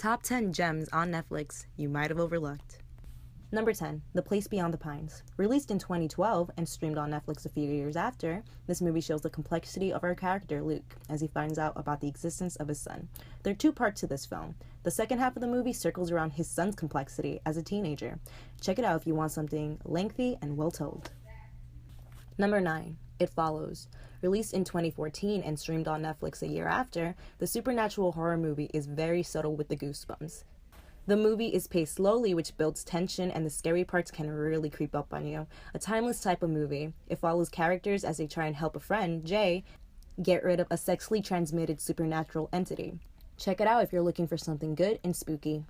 Top 10 gems on Netflix you might have overlooked. Number 10, The Place Beyond the Pines. Released in 2012 and streamed on Netflix a few years after, this movie shows the complexity of our character, Luke, as he finds out about the existence of his son. There are two parts to this film. The second half of the movie circles around his son's complexity as a teenager. Check it out if you want something lengthy and well told. Number 9, It Follows. Released in 2014 and streamed on Netflix a year after, the supernatural horror movie is very subtle with the goosebumps. The movie is paced slowly, which builds tension, and the scary parts can really creep up on you. A timeless type of movie. It follows characters as they try and help a friend, Jay, get rid of a sexually transmitted supernatural entity. Check it out if you're looking for something good and spooky.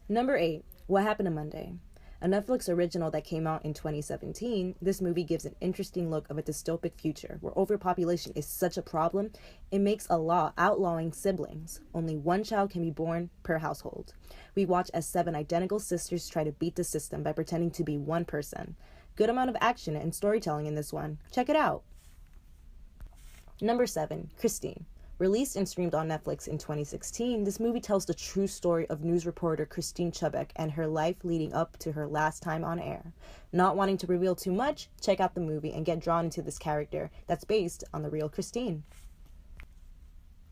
Number 8, What Happened on Monday. A Netflix original that came out in 2017, this movie gives an interesting look of a dystopic future where overpopulation is such a problem, it makes a law outlawing siblings. Only one child can be born per household. We watch as 7 identical sisters try to beat the system by pretending to be one person. Good amount of action and storytelling in this one. Check it out. Number 7, Christine. Released and streamed on Netflix in 2016, this movie tells the true story of news reporter Christine Chubbuck and her life leading up to her last time on air. Not wanting to reveal too much, check out the movie and get drawn into this character that's based on the real Christine.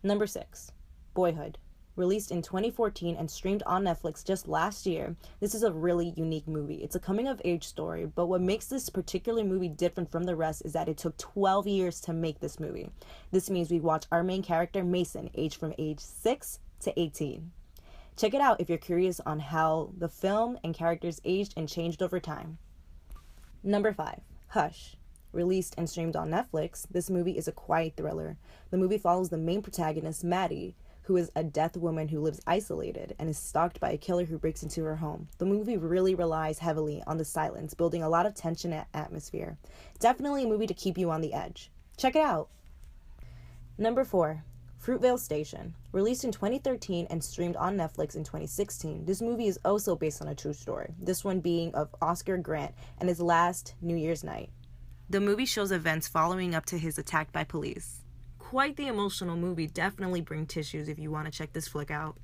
Number 6, Boyhood. Released in 2014 and streamed on Netflix just last year, this is a really unique movie. It's a coming-of-age story, but what makes this particular movie different from the rest is that it took 12 years to make this movie. This means we watch our main character, Mason, age from age 6 to 18. Check it out if you're curious on how the film and characters aged and changed over time. Number 5, Hush. Released and streamed on Netflix, this movie is a quiet thriller. The movie follows the main protagonist, Maddie, who is a deaf woman who lives isolated and is stalked by a killer who breaks into her home. The movie really relies heavily on the silence, building a lot of tension and atmosphere. Definitely a movie to keep you on the edge. Check it out. Number 4, Fruitvale Station. Released in 2013 and streamed on Netflix in 2016, this movie is also based on a true story, this one being of Oscar Grant and his last New Year's night. The movie shows events following up to his attack by police. Quite the emotional movie. Definitely bring tissues if you want to check this flick out.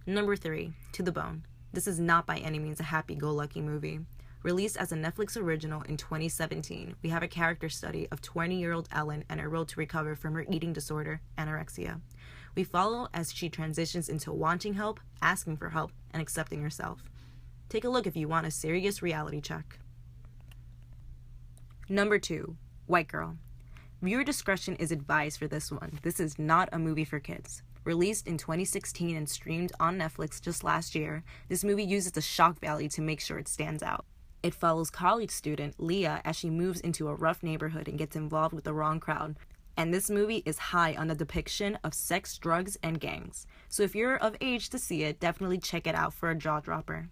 Number 3, To the Bone. This is not by any means a happy-go-lucky movie. Released as a Netflix original in 2017, we have a character study of 20-year-old Ellen and her road to recover from her eating disorder, anorexia. We follow as she transitions into wanting help, asking for help, and accepting herself. Take a look if you want a serious reality check. Number 2, White Girl. Viewer discretion is advised for this one. This is not a movie for kids. Released in 2016 and streamed on Netflix just last year, this movie uses the shock value to make sure it stands out. It follows college student Leah as she moves into a rough neighborhood and gets involved with the wrong crowd. And this movie is high on the depiction of sex, drugs, and gangs. So if you're of age to see it, definitely check it out for a jaw-dropper.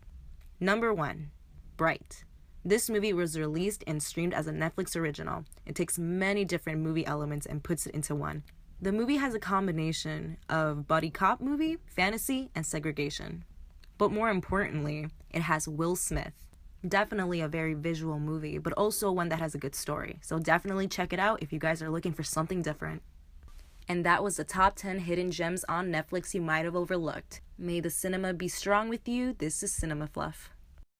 Number 1, Bright. This movie was released and streamed as a Netflix original. It takes many different movie elements and puts it into one. The movie has a combination of buddy cop movie, fantasy, and segregation. But more importantly, it has Will Smith. Definitely a very visual movie, but also one that has a good story. So definitely check it out if you guys are looking for something different. And that was the top 10 hidden gems on Netflix you might have overlooked. May the cinema be strong with you. This is Cinema Fluff.